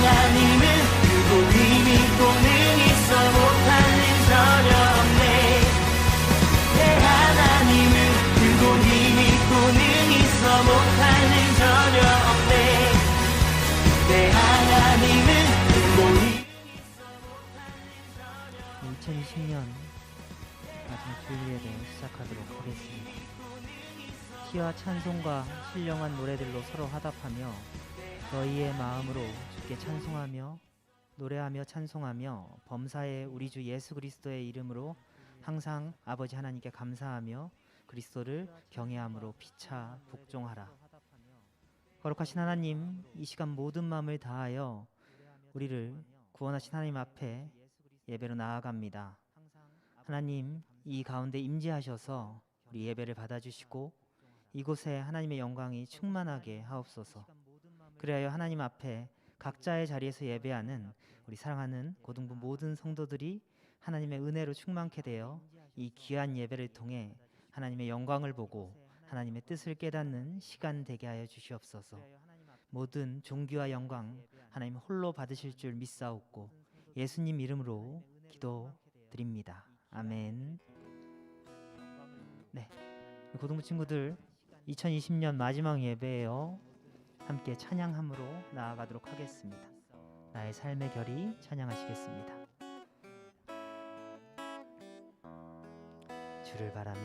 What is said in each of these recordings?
하나님은 크고 힘이 있고 능히 있어 못하는 전혀 없네. 내 하나님은 크고 힘이 있고 능히 있어 못하는 전혀 없네. 내 하나님은 크고 힘이 있어 못하는 전혀 없네. 2020년 마지막 주일 예배 시작하도록 하겠습니다. 시와 찬송과 신령한 노래들로 서로 화답하며 너희의 마음으로 주께 찬송하며 노래하며 찬송하며 범사의 우리 주 예수 그리스도의 이름으로 항상 아버지 하나님께 감사하며 그리스도를 경외함으로 피차 복종하라. 거룩하신 하나님, 이 시간 모든 마음을 다하여 우리를 구원하신 하나님 앞에 예배로 나아갑니다. 하나님, 이 가운데 임재하셔서 우리 예배를 받아주시고 이곳에 하나님의 영광이 충만하게 하옵소서. 그리하여 하나님 앞에 각자의 자리에서 예배하는 우리 사랑하는 고등부 모든 성도들이 하나님의 은혜로 충만케 되어 이 귀한 예배를 통해 하나님의 영광을 보고 하나님의 뜻을 깨닫는 시간 되게 하여 주시옵소서. 모든 존귀와 영광 하나님 홀로 받으실 줄 믿사옵고 예수님 이름으로 기도드립니다. 아멘. 네, 고등부 친구들 2020년 마지막 예배예요. 함께 찬양함으로 나아가도록 하겠습니다. 나의 삶의 결이 찬양하시겠습니다. 주를 바라며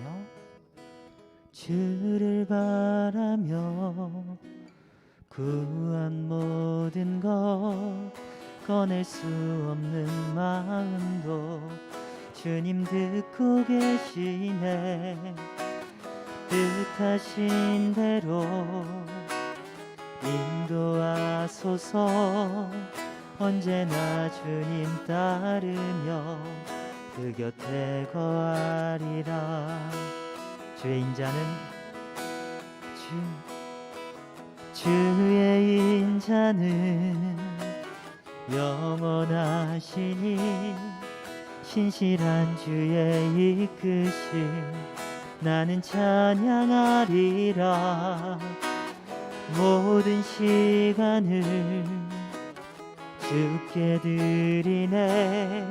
주를 바라며 구한 모든 것 꺼낼 수 없는 마음도 주님 듣고 계시네. 뜻하신 대로 인도하소서. 언제나 주님 따르며 그 곁에 거하리라. 주의 인자는 주의 인자는 영원하시니 신실한 주의 이끄심 나는 찬양하리라. 모든 시간을 주께 드리네.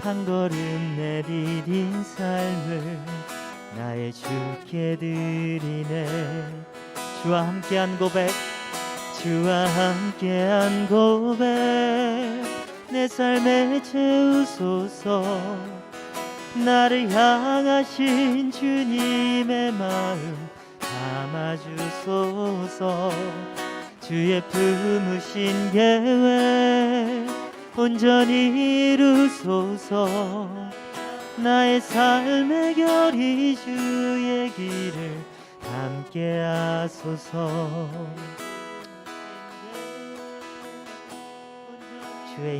한 걸음 내디딘 삶을 나의 주께 드리네. 주와 함께한 고백, 주와 함께한 고백, 내 삶에 채우소서. 나를 향하신 주님의 마음 담아주소서. 주의 품으신 계획 온전히 이루소서. 나의 삶의 결이 주의 길을 함께 하소서. 주의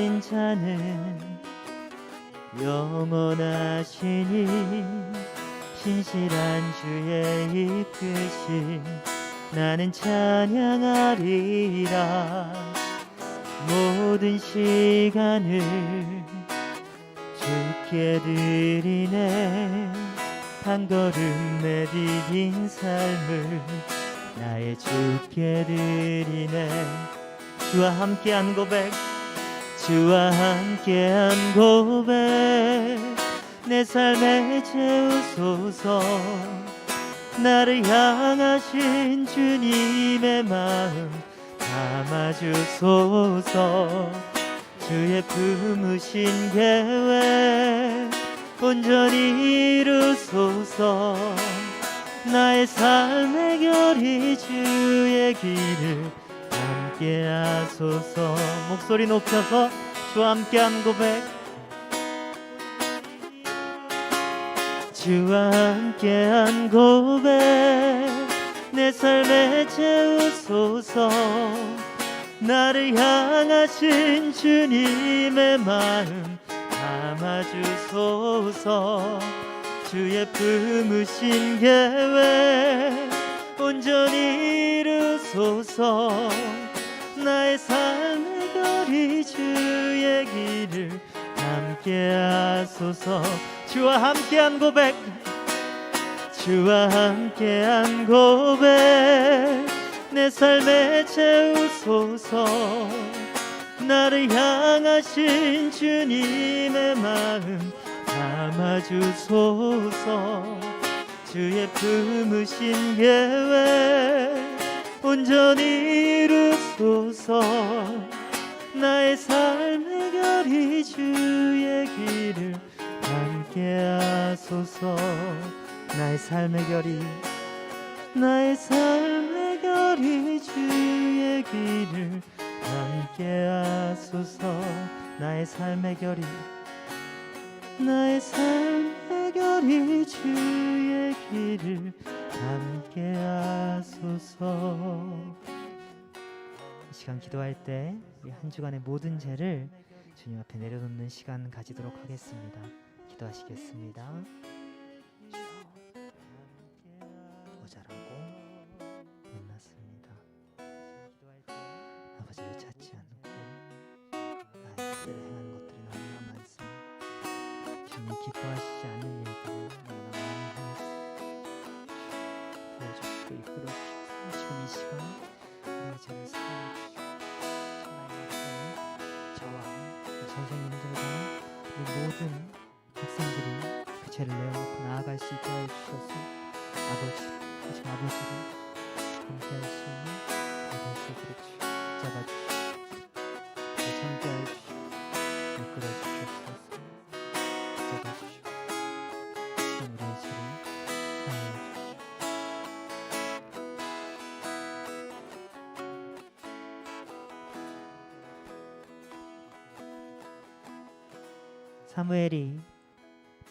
인자는 영원하시니 신실한 주의 이끄심 나는 찬양하리라. 모든 시간을 주께 드리네. 한 걸음 내디딘 삶을 나의 주께 드리네. 주와 함께한 고백, 주와 함께한 고백, 내 삶에 채우소서. 나를 향하신 주님의 마음 담아주소서. 주의 품으신 계획 온전히 이루소서. 나의 삶의 결이 주의 길을 함께 하소서. 목소리 높여서 주와 함께한 고백, 주와 함께한 고백, 내 삶에 채우소서. 나를 향하신 주님의 마음 담아주소서. 주의 품으신 계획 온전히 이루소서. 나의 삶의 거리 주의 길을 함께 하소서. 주와 함께한 고백, 주와 함께한 고백, 내 삶에 채우소서. 나를 향하신 주님의 마음 담아주소서. 주의 품으신 계획 온전히 이루소서. 나의 삶의 결이 주의 길을 함께 하소서. 나의 삶의 결이 주의 길을 함께 하소서. 나의 삶의 결이 주의 길을 함께 하소서. 이 시간 기도할 때 우리 한 주간의 모든 죄를 주님 앞에 내려놓는 시간 가지도록 하겠습니다. 기도하시겠습니다. 모자라고 못났습니다. 아버지를 찾지 않고 나의 뜻대로 행하는 것들이 너무나 많습니다. 주님 기뻐하시지 않는 일들을 너무나 많이 행했습니다. 도와주시고 이끌어주시고 지금 이 시간 우리의 죄를 사하여 주시고 천하의 말씀을 저와 선생님들과 우리 모든 학생들이 그 죄를 내어놓고 나아갈 수 있게 하여 주셔서 아버지를 함께 할 수 있는 모든 소들을 붙잡아 주시고 함께 하여 주시고 이끌어 주시옵소서. 붙잡아 주시고 지금 우리의 죄를 사하여 주시고 사무엘이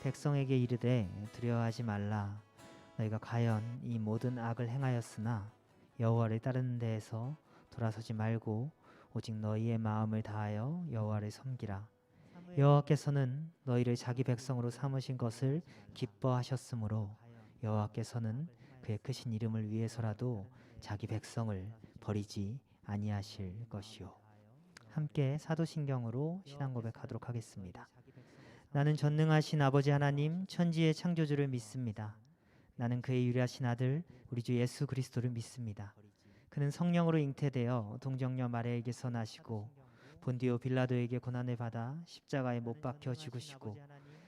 백성에게 이르되 두려워하지 말라. 너희가 과연 이 모든 악을 행하였으나 여호와를 따르는 데에서 돌아서지 말고 오직 너희의 마음을 다하여 여호와를 섬기라. 여호와께서는 너희를 자기 백성으로 삼으신 것을 기뻐하셨으므로 여호와께서는 그의 크신 이름을 위해서라도 자기 백성을 버리지 아니하실 것이요. 함께 사도신경으로 신앙 고백하도록 하겠습니다. 나는 전능하신 아버지 하나님 천지의 창조주를 믿습니다. 나는 그의 유일하신 아들 우리 주 예수 그리스도를 믿습니다. 그는 성령으로 잉태되어 동정녀 마리아에게서 나시고 본디오 빌라도에게 고난을 받아 십자가에 못 박혀 죽으시고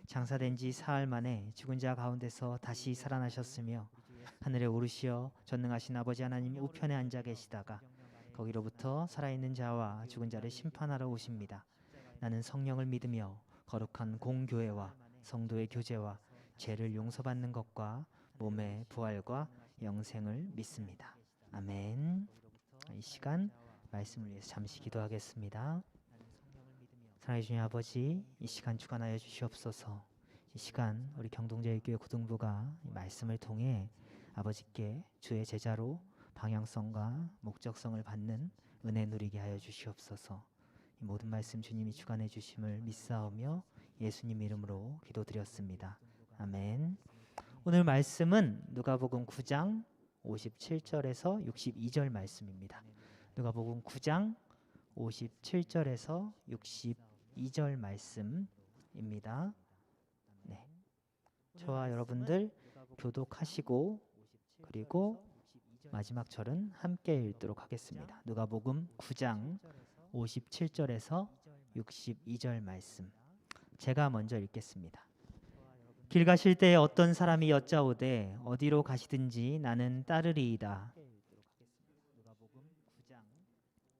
장사된 지 사흘 만에 죽은 자 가운데서 다시 살아나셨으며 하늘에 오르시어 전능하신 아버지 하나님 우편에 앉아 계시다가 거기로부터 살아있는 자와 죽은 자를 심판하러 오십니다. 나는 성령을 믿으며 거룩한 공교회와 성도의 교제와 죄를 용서받는 것과 몸의 부활과 영생을 믿습니다. 아멘. 이 시간 말씀을 위해서 잠시 기도하겠습니다. 사랑해 주님 아버지, 이 시간 주관하여 주시옵소서. 이 시간 우리 경동제일교회 고등부가 이 말씀을 통해 아버지께 주의 제자로 방향성과 목적성을 받는 은혜 누리게 하여 주시옵소서. 이 모든 말씀 주님이 주관해 주심을 믿사오며 예수님 이름으로 기도드렸습니다. 아멘. 오늘 말씀은 누가복음 9장 57절에서 62절 말씀입니다. 누가복음 9장 57절에서 62절 말씀입니다. 네. 저와 여러분들 교독하시고 그리고 마지막 절은 함께 읽도록 하겠습니다. 누가복음 9장 57절에서 62절 말씀. 제가 먼저 읽겠습니다. 길 가실 때에 어떤 사람이 여짜오되 어디로 가시든지 나는 따르리이다. 누가복음 9장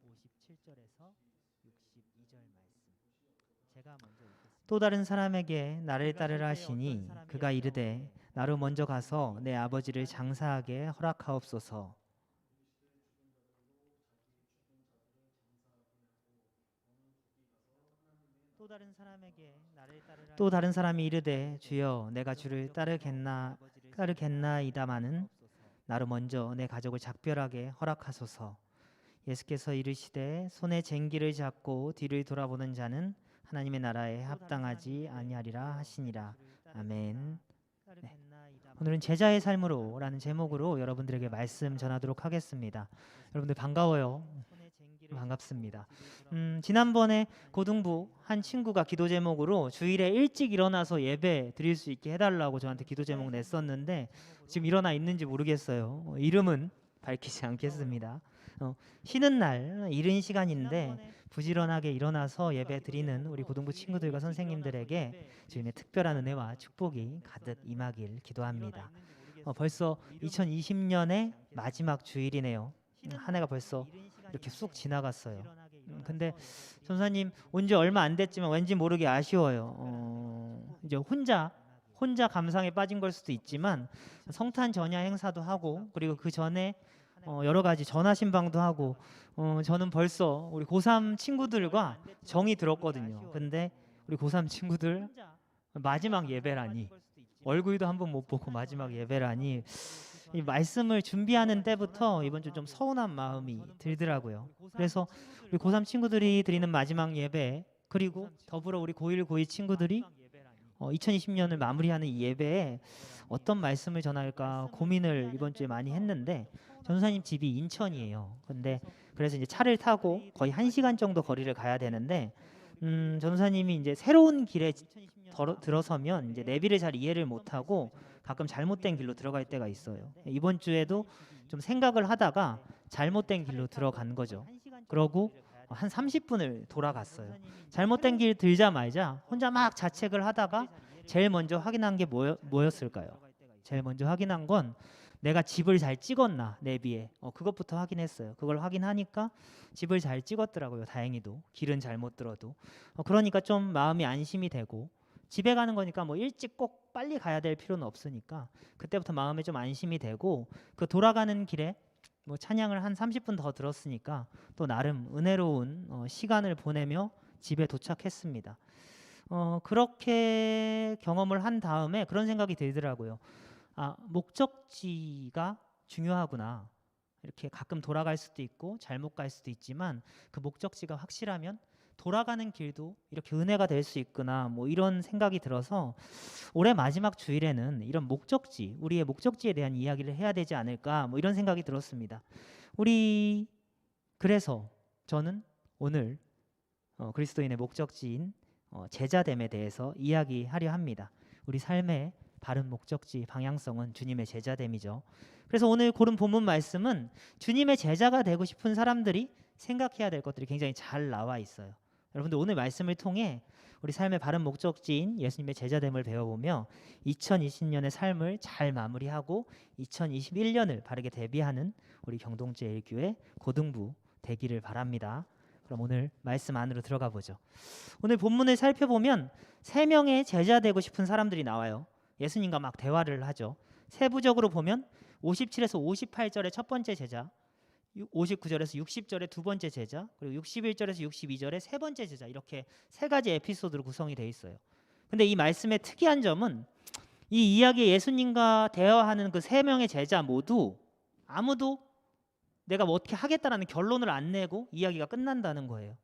57절에서 62절 말씀. 제가 먼저 읽겠습니다. 또 다른 사람에게 나를 따르라 하시니 그가 이르되 나로 먼저 가서 내 아버지를 장사하게 허락하옵소서. 또 다른 사람이 이르되 주여 내가 주를 따르겠나이다마는 나로 먼저 내 가족을 작별하게 허락하소서. 예수께서 이르시되 손에 쟁기를 잡고 뒤를 돌아보는 자는 하나님의 나라에 합당하지 아니하리라 하시니라. 아멘. 네. 오늘은 제자의 삶으로 라는 제목으로 여러분들에게 말씀 전하도록 하겠습니다. 여러분들 반가워요. 반갑습니다. 지난번에 고등부 한 친구가 기도 제목으로 주일에 일찍 일어나서 예배 드릴 수 있게 해달라고 저한테 기도 제목 냈었는데 지금 일어나 있는지 모르겠어요. 이름은 밝히지 않겠습니다. 쉬는 날 이른 시간인데 부지런하게 일어나서 예배 드리는 우리 고등부 친구들과 선생님들에게 주님의 특별한 은혜와 축복이 가득 임하길 기도합니다. 벌써 2020년의 마지막 주일이네요. 한 해가 벌써 이렇게 쑥 지나갔어요. 근데 전사님 온 지 얼마 안 됐지만 왠지 모르게 아쉬워요. 이제 혼자 감상에 빠진 걸 수도 있지만 성탄 전야 행사도 하고 그리고 그 전에 여러 가지 전화신방도 하고 저는 벌써 우리 고3 친구들과 정이 들었거든요. 근데 우리 고3 친구들 마지막 예배라니, 얼굴도 한번 못 보고 마지막 예배라니, 이 말씀을 준비하는 때부터 이번 주 좀 서운한 마음이 들더라고요. 그래서 우리 고3 친구들이 드리는 마지막 예배, 그리고 더불어 우리 고1, 고2 친구들이 2020년을 마무리하는 이 예배에 어떤 말씀을 전할까 고민을 이번 주에 많이 했는데, 전사님 집이 인천이에요. 근데 그래서 이제 차를 타고 거의 1시간 정도 거리를 가야 되는데 전사님이 이제 새로운 길에 들어서면 이제 내비를 잘 이해를 못하고 가끔 잘못된 길로 들어갈 때가 있어요. 이번 주에도 좀 생각을 하다가 잘못된 길로 들어간 거죠. 그러고 한 30분을 돌아갔어요. 잘못된 길 들자마자 혼자 막 자책을 하다가 제일 먼저 확인한 게 뭐였을까요? 제일 먼저 확인한 건 내가 집을 잘 찍었나, 내비에. 그것부터 확인했어요. 그걸 확인하니까 집을 잘 찍었더라고요. 다행히도. 길은 잘못 들어도. 그러니까 좀 마음이 안심이 되고, 집에 가는 거니까 뭐 일찍 꼭 빨리 가야 될 필요는 없으니까 그때부터 마음에 좀 안심이 되고, 그 돌아가는 길에 뭐 찬양을 한 30분 더 들었으니까 또 나름 은혜로운 시간을 보내며 집에 도착했습니다. 그렇게 경험을 한 다음에 그런 생각이 들더라고요. 목적지가 중요하구나. 이렇게 가끔 돌아갈 수도 있고 잘못 갈 수도 있지만 그 목적지가 확실하면 돌아가는 길도 이렇게 은혜가 될 수 있구나, 뭐 이런 생각이 들어서 올해 마지막 주일에는 이런 목적지, 우리의 목적지에 대한 이야기를 해야 되지 않을까, 뭐 이런 생각이 들었습니다. 그래서 저는 오늘 그리스도인의 목적지인 제자됨에 대해서 이야기하려 합니다. 우리 삶의 바른 목적지, 방향성은 주님의 제자됨이죠. 그래서 오늘 고른 본문 말씀은 주님의 제자가 되고 싶은 사람들이 생각해야 될 것들이 굉장히 잘 나와 있어요. 여러분들 오늘 말씀을 통해 우리 삶의 바른 목적지인 예수님의 제자됨을 배워보며 2020년의 삶을 잘 마무리하고 2021년을 바르게 대비하는 우리 경동제일교회 고등부 되기를 바랍니다. 그럼 오늘 말씀 안으로 들어가 보죠. 오늘 본문을 살펴보면 3명의 제자 되고 싶은 사람들이 나와요. 예수님과 막 대화를 하죠. 세부적으로 보면 57에서 58절의 첫 번째 제자, 59절에서 60절의 두 번째 제자, 그리고 61절에서 62절의 세 번째 제자, 이렇게 3가지 에피소드로 구성이 되어 있어요. 근데 이 말씀의 특이한 점은 이 이야기에 예수님과 대화하는 그 3명의 제자 모두 아무도 내가 뭐 어떻게 하겠다라는 결론을 안 내고 이야기가 끝난다는 거예요.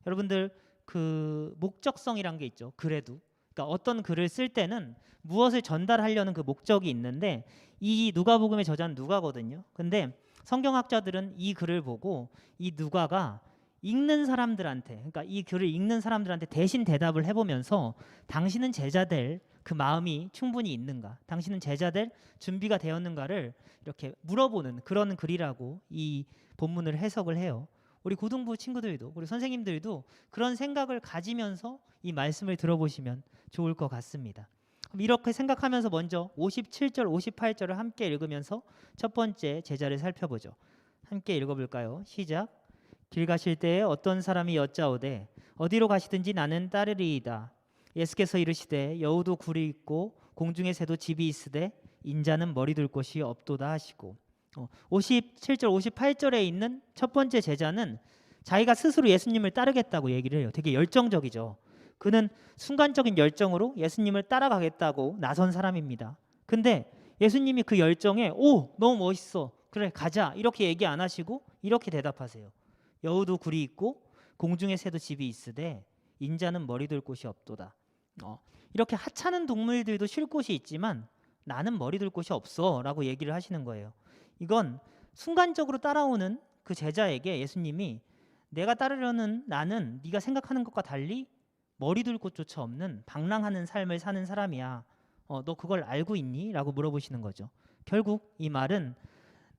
여러분들 그 목적성이란 게 있죠. 그래도 그러니까 어떤 글을 쓸 때는 무엇을 전달하려는 그 목적이 있는데, 이 누가복음의 저자는 누가거든요. 근데 성경학자들은 이 글을 보고 이 누가가 읽는 사람들한테, 그러니까 이 글을 읽는 사람들한테 대신 대답을 해보면서 당신은 제자될 그 마음이 충분히 있는가, 당신은 제자될 준비가 되었는가를 이렇게 물어보는 그런 글이라고 이 본문을 해석을 해요. 우리 고등부 친구들도, 우리 선생님들도 그런 생각을 가지면서 이 말씀을 들어보시면 좋을 것 같습니다. 그럼 이렇게 생각하면서 먼저 57절, 58절을 함께 읽으면서 첫 번째 제자를 살펴보죠. 함께 읽어볼까요? 시작. 길 가실 때에 어떤 사람이 여짜오되 어디로 가시든지 나는 따르리이다. 예수께서 이르시되 여우도 굴이 있고 공중에 새도 집이 있으되 인자는 머리 둘 곳이 없도다 하시고, 57절, 58절에 있는 첫 번째 제자는 자기가 스스로 예수님을 따르겠다고 얘기를 해요. 되게 열정적이죠. 그는 순간적인 열정으로 예수님을 따라가겠다고 나선 사람입니다. 근데 예수님이 그 열정에 너무 멋있어, 그래 가자, 이렇게 얘기 안 하시고 이렇게 대답하세요. 여우도 굴이 있고 공중에 새도 집이 있으되 인자는 머리 둘 곳이 없도다. 이렇게 하찮은 동물들도 쉴 곳이 있지만 나는 머리 둘 곳이 없어 라고 얘기를 하시는 거예요. 이건 순간적으로 따라오는 그 제자에게 예수님이 내가 따르려는 나는 네가 생각하는 것과 달리 머리 둘 곳조차 없는 방랑하는 삶을 사는 사람이야. 너 그걸 알고 있니? 라고 물어보시는 거죠. 결국 이 말은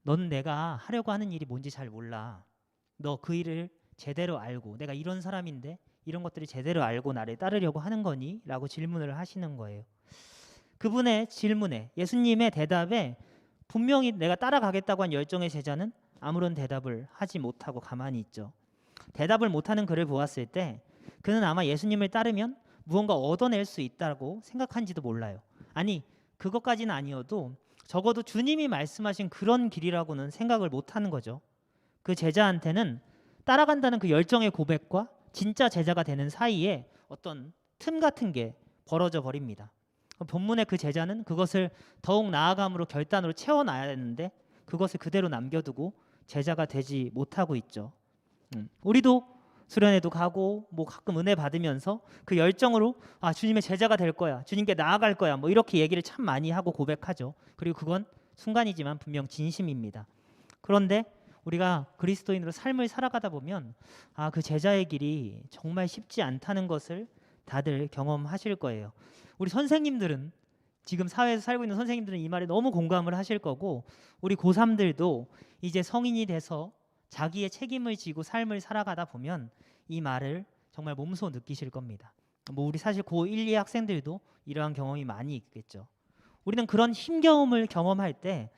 넌 내가 하려고 하는 일이 뭔지 잘 몰라. 너 그 일을 제대로 알고 내가 이런 사람인데 이런 것들을 제대로 알고 나를 따르려고 하는 거니? 라고 질문을 하시는 거예요. 그분의 질문에, 예수님의 대답에 분명히 내가 따라가겠다고 한 열정의 제자는 아무런 대답을 하지 못하고 가만히 있죠. 대답을 못하는 그를 보았을 때 그는 아마 예수님을 따르면 무언가 얻어낼 수 있다고 생각한지도 몰라요. 아니, 그것까지는 아니어도 적어도 주님이 말씀하신 그런 길이라고는 생각을 못하는 거죠. 그 제자한테는 따라간다는 그 열정의 고백과 진짜 제자가 되는 사이에 어떤 틈 같은 게 벌어져 버립니다. 본문의 그 제자는 그것을 더욱 나아감으로 결단으로 채워놔야 되는데 그것을 그대로 남겨두고 제자가 되지 못하고 있죠. 우리도 수련회도 가고 뭐 가끔 은혜 받으면서 그 열정으로 주님의 제자가 될 거야, 주님께 나아갈 거야, 뭐 이렇게 얘기를 참 많이 하고 고백하죠. 그리고 그건 순간이지만 분명 진심입니다. 그런데 우리가 그리스도인으로 삶을 살아가다 보면 그 제자의 길이 정말 쉽지 않다는 것을 다들 경험하실 거예요. 우리 선생님들은, 지금 사회에서 살고 있는 선생님들은 이 말에 너무 공감을 하실 거고, 우리 고3들도 이제 성인이 돼서 자기의 책임을 지고 삶을 살아가다 보면 이 말을 정말 몸소 느끼실 겁니다. 뭐 우리 사실 고1, 2 학생들도 이러한 경험이 많이 있겠죠. 우리는 그런 힘겨움을 경험할 때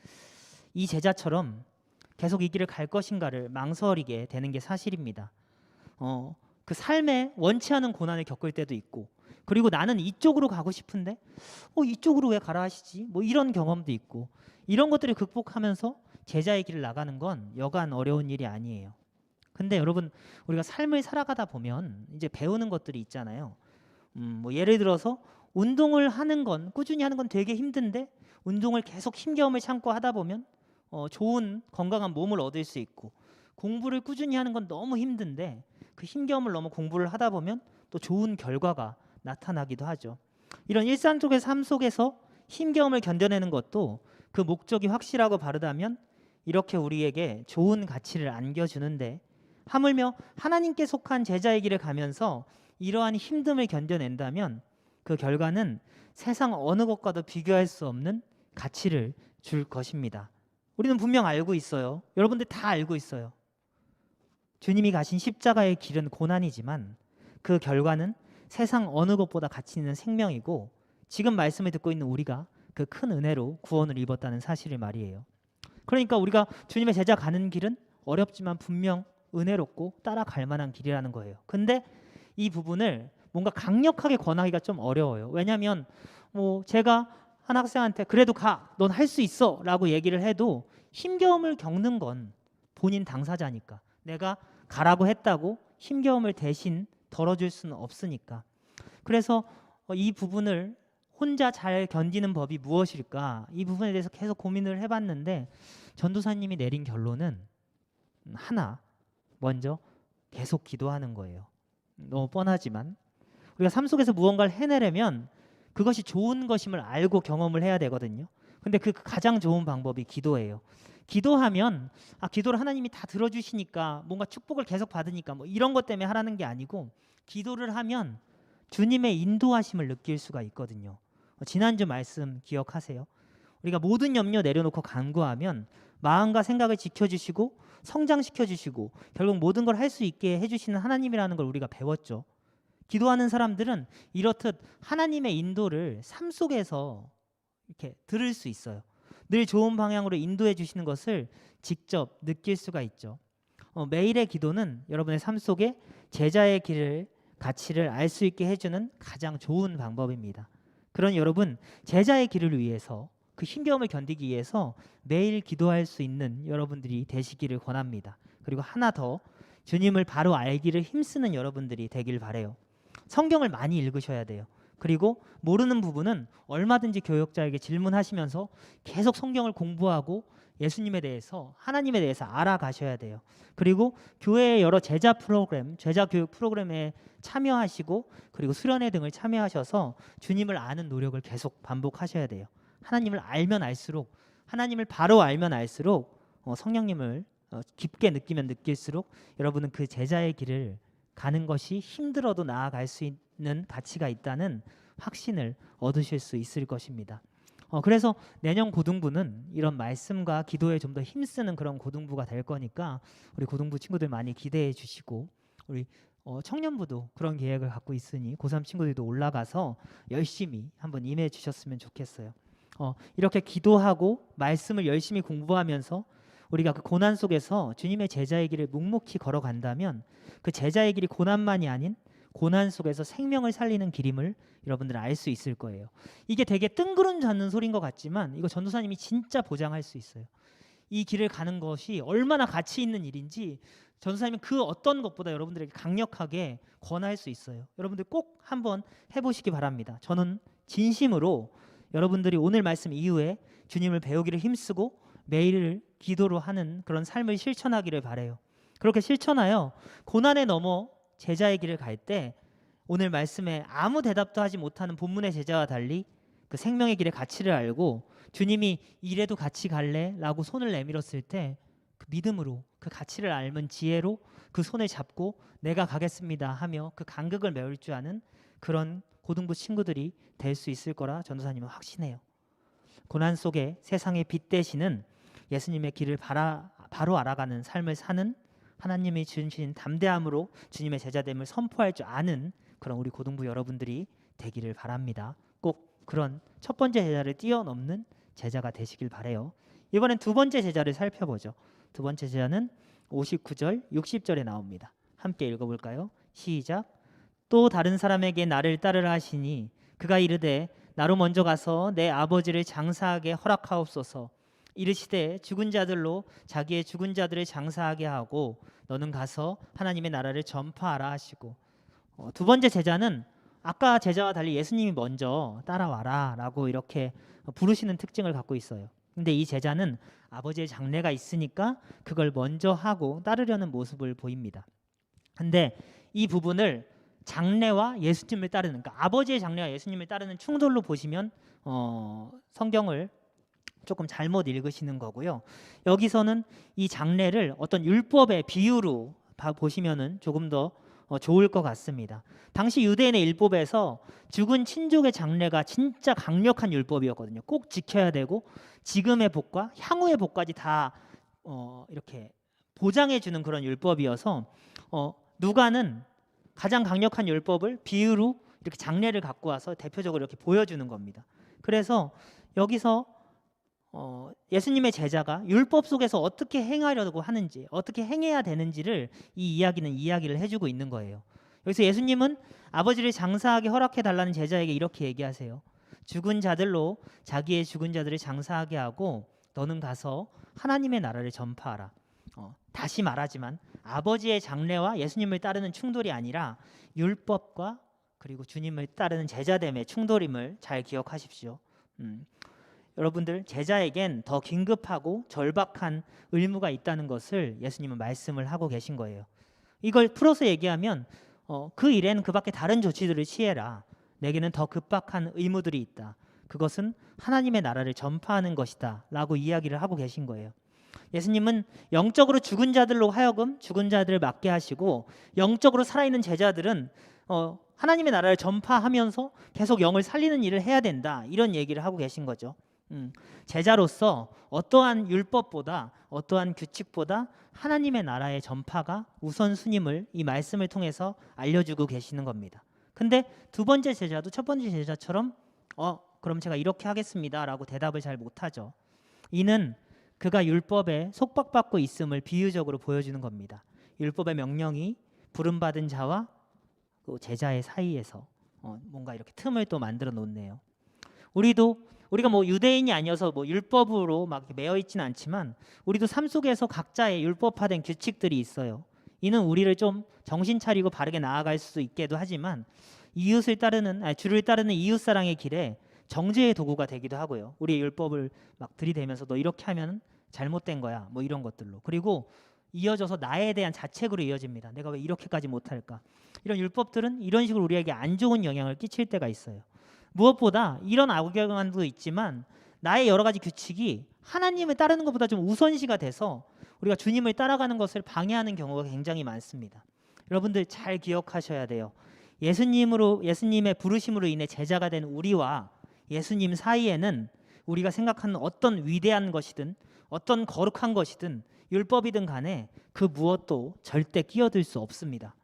이 제자처럼 계속 이 길을 갈 것인가를 망설이게 되는 게 사실입니다. 그 삶에 원치 않은 고난을 겪을 때도 있고, 그리고 나는 이쪽으로 가고 싶은데 이쪽으로 왜 가라 하시지? 뭐 이런 경험도 있고, 이런 것들을 극복하면서 제자의 길을 나가는 건 여간 어려운 일이 아니에요. 근데 여러분, 우리가 삶을 살아가다 보면 이제 배우는 것들이 있잖아요. 뭐 예를 들어서 운동을 하는 건, 꾸준히 하는 건 되게 힘든데 운동을 계속 힘겨움을 참고 하다 보면 좋은 건강한 몸을 얻을 수 있고, 공부를 꾸준히 하는 건 너무 힘든데 그 힘겨움을 넘어 공부를 하다 보면 또 좋은 결과가 나타나기도 하죠. 이런 일상 속의 삶 속에서 힘겨움을 견뎌내는 것도 그 목적이 확실하고 바르다면 이렇게 우리에게 좋은 가치를 안겨주는데, 하물며 하나님께 속한 제자의 길을 가면서 이러한 힘듦을 견뎌낸다면 그 결과는 세상 어느 것과도 비교할 수 없는 가치를 줄 것입니다. 우리는 분명 알고 있어요. 여러분들 다 알고 있어요. 주님이 가신 십자가의 길은 고난이지만 그 결과는 세상 어느 것보다 가치 있는 생명이고, 지금 말씀을 듣고 있는 우리가 그 큰 은혜로 구원을 입었다는 사실을 말이에요. 그러니까 우리가 주님의 제자 가는 길은 어렵지만 분명 은혜롭고 따라갈 만한 길이라는 거예요. 근데 이 부분을 뭔가 강력하게 권하기가 좀 어려워요. 왜냐하면 제가 한 학생한테 그래도 가, 넌 할 수 있어 라고 얘기를 해도 힘겨움을 겪는 건 본인 당사자니까, 내가 가라고 했다고 힘겨움을 대신 덜어줄 수는 없으니까. 그래서 이 부분을 혼자 잘 견디는 법이 무엇일까, 이 부분에 대해서 계속 고민을 해봤는데 전도사님이 내린 결론은 하나, 먼저 계속 기도하는 거예요. 너무 뻔하지만 우리가 삶 속에서 무언가를 해내려면 그것이 좋은 것임을 알고 경험을 해야 되거든요. 근데 그 가장 좋은 방법이 기도예요. 기도하면 기도를 하나님이 다 들어주시니까, 뭔가 축복을 계속 받으니까 뭐 이런 것 때문에 하라는 게 아니고, 기도를 하면 주님의 인도하심을 느낄 수가 있거든요. 지난주 말씀 기억하세요? 우리가 모든 염려 내려놓고 간구하면 마음과 생각을 지켜주시고 성장시켜주시고 결국 모든 걸 할 수 있게 해주시는 하나님이라는 걸 우리가 배웠죠. 기도하는 사람들은 이렇듯 하나님의 인도를 삶 속에서 이렇게 들을 수 있어요. 늘 좋은 방향으로 인도해 주시는 것을 직접 느낄 수가 있죠. 매일의 기도는 여러분의 삶 속에 제자의 길을, 가치를 알 수 있게 해주는 가장 좋은 방법입니다. 그러니 여러분, 제자의 길을 위해서, 그 힘겨움을 견디기 위해서 매일 기도할 수 있는 여러분들이 되시기를 권합니다. 그리고 하나 더, 주님을 바로 알기를 힘쓰는 여러분들이 되길 바래요. 성경을 많이 읽으셔야 돼요. 그리고 모르는 부분은 얼마든지 교역자에게 질문하시면서 계속 성경을 공부하고 예수님에 대해서, 하나님에 대해서 알아가셔야 돼요. 그리고 교회의 여러 제자 프로그램, 제자 교육 프로그램에 참여하시고, 그리고 수련회 등을 참여하셔서 주님을 아는 노력을 계속 반복하셔야 돼요. 하나님을 알면 알수록, 하나님을 바로 알면 알수록 성령님을 깊게 느끼면 느낄수록 여러분은 그 제자의 길을 가는 것이 힘들어도 나아갈 수 있는 가치가 있다는 확신을 얻으실 수 있을 것입니다. 그래서 내년 고등부는 이런 말씀과 기도에 좀 더 힘쓰는 그런 고등부가 될 거니까 우리 고등부 친구들 많이 기대해 주시고, 우리 청년부도 그런 계획을 갖고 있으니 고3 친구들도 올라가서 열심히 한번 임해 주셨으면 좋겠어요. 이렇게 기도하고 말씀을 열심히 공부하면서 우리가 그 고난 속에서 주님의 제자의 길을 묵묵히 걸어간다면 그 제자의 길이 고난만이 아닌 고난 속에서 생명을 살리는 길임을 여러분들은 알 수 있을 거예요. 이게 되게 뜬구름 잡는 소리인 것 같지만 이거 전도사님이 진짜 보장할 수 있어요. 이 길을 가는 것이 얼마나 가치 있는 일인지 전도사님은 그 어떤 것보다 여러분들에게 강력하게 권할 수 있어요. 여러분들 꼭 한번 해보시기 바랍니다. 저는 진심으로 여러분들이 오늘 말씀 이후에 주님을 배우기를 힘쓰고 매일 기도로 하는 그런 삶을 실천하기를 바라요. 그렇게 실천하여 고난에 넘어 제자의 길을 갈 때 오늘 말씀에 아무 대답도 하지 못하는 본문의 제자와 달리 그 생명의 길의 가치를 알고 주님이 이래도 같이 갈래? 라고 손을 내밀었을 때 그 믿음으로 그 가치를 알면 지혜로 그 손을 잡고 내가 가겠습니다 하며 그 간극을 메울 줄 아는 그런 고등부 친구들이 될 수 있을 거라 전도사님은 확신해요. 고난 속에 세상의 빛 되시는 예수님의 길을 바로 알아가는 삶을 사는 하나님이 주신 담대함으로 주님의 제자됨을 선포할 줄 아는 그런 우리 고등부 여러분들이 되기를 바랍니다. 꼭 그런 첫 번째 제자를 뛰어넘는 제자가 되시길 바라요. 이번엔 두 번째 제자를 살펴보죠. 두 번째 제자는 59절, 60절에 나옵니다. 함께 읽어볼까요? 시작. 또 다른 사람에게 나를 따르라 하시니 그가 이르되 나로 먼저 가서 내 아버지를 장사하게 허락하옵소서. 이르시되 죽은 자들로 자기의 죽은 자들을 장사하게 하고 너는 가서 하나님의 나라를 전파하라 하시고, 두 번째 제자는 아까 제자와 달리 예수님이 먼저 따라와라 라고 이렇게 부르시는 특징을 갖고 있어요. 근데 이 제자는 아버지의 장례가 있으니까 그걸 먼저 하고 따르려는 모습을 보입니다. 근데 이 부분을 장례와 예수님을 따르는, 그러니까 아버지의 장례와 예수님을 따르는 충돌로 보시면 성경을 조금 잘못 읽으시는 거고요. 여기서는 이 장례를 어떤 율법의 비유로 보시면은 조금 더 좋을 것 같습니다. 당시 유대인의 율법에서 죽은 친족의 장례가 진짜 강력한 율법이었거든요. 꼭 지켜야 되고 지금의 복과 향후의 복까지 다 이렇게 보장해 주는 그런 율법이어서 누가는 가장 강력한 율법을 비유로 이렇게 장례를 갖고 와서 대표적으로 이렇게 보여주는 겁니다. 그래서 여기서 예수님의 제자가 율법 속에서 어떻게 행하려고 하는지, 어떻게 행해야 되는지를 이 이야기는 이야기를 해주고 있는 거예요. 여기서 예수님은 아버지를 장사하게 허락해 달라는 제자에게 이렇게 얘기하세요. 죽은 자들로 자기의 죽은 자들을 장사하게 하고 너는 가서 하나님의 나라를 전파하라. 다시 말하지만 아버지의 장례와 예수님을 따르는 충돌이 아니라 율법과 그리고 주님을 따르는 제자됨의 충돌임을 잘 기억하십시오. 여러분들, 제자에겐 더 긴급하고 절박한 의무가 있다는 것을 예수님은 말씀을 하고 계신 거예요. 이걸 풀어서 얘기하면 그 일에는 그 밖에 다른 조치들을 취해라. 내게는 더 급박한 의무들이 있다. 그것은 하나님의 나라를 전파하는 것이다 라고 이야기를 하고 계신 거예요. 예수님은 영적으로 죽은 자들로 하여금 죽은 자들을 맡게 하시고 영적으로 살아있는 제자들은 하나님의 나라를 전파하면서 계속 영을 살리는 일을 해야 된다, 이런 얘기를 하고 계신 거죠. 제자로서 어떠한 율법보다 어떠한 규칙보다 하나님의 나라의 전파가 우선순위임을 이 말씀을 통해서 알려주고 계시는 겁니다. 근데 두 번째 제자도 첫 번째 제자처럼 그럼 제가 이렇게 하겠습니다 라고 대답을 잘 못하죠. 이는 그가 율법에 속박받고 있음을 비유적으로 보여주는 겁니다. 율법의 명령이 부름받은 자와 제자의 사이에서 뭔가 이렇게 틈을 또 만들어 놓네요. 우리가 뭐 유대인이 아니어서 뭐 율법으로 막 매여 있지는 않지만 우리도 삶 속에서 각자의 율법화된 규칙들이 있어요. 이는 우리를 좀 정신 차리고 바르게 나아갈 수 있게도 하지만 주를 따르는 이웃 사랑의 길에 정죄의 도구가 되기도 하고요. 우리의 율법을 막 들이대면서 너 이렇게 하면 잘못된 거야, 뭐 이런 것들로. 그리고 이어져서 나에 대한 자책으로 이어집니다. 내가 왜 이렇게까지 못할까? 이런 율법들은 이런 식으로 우리에게 안 좋은 영향을 끼칠 때가 있어요. 무엇보다 이런 악영향도 있지만 나의 여러 가지 규칙이 하나님을 따르는 것보다 좀 우선시가 돼서 우리가 주님을 따라가는 것을 방해하는 경우가 굉장히 많습니다. 여러분들 잘 기억하셔야 돼요. 예수님의 부르심으로 인해 제자가 된 우리와 예수님 사이에는 우리가 생각하는 어떤 위대한 것이든 어떤 거룩한 것이든 율법이든 간에 그 무엇도 절대 끼어들 수 없습니다.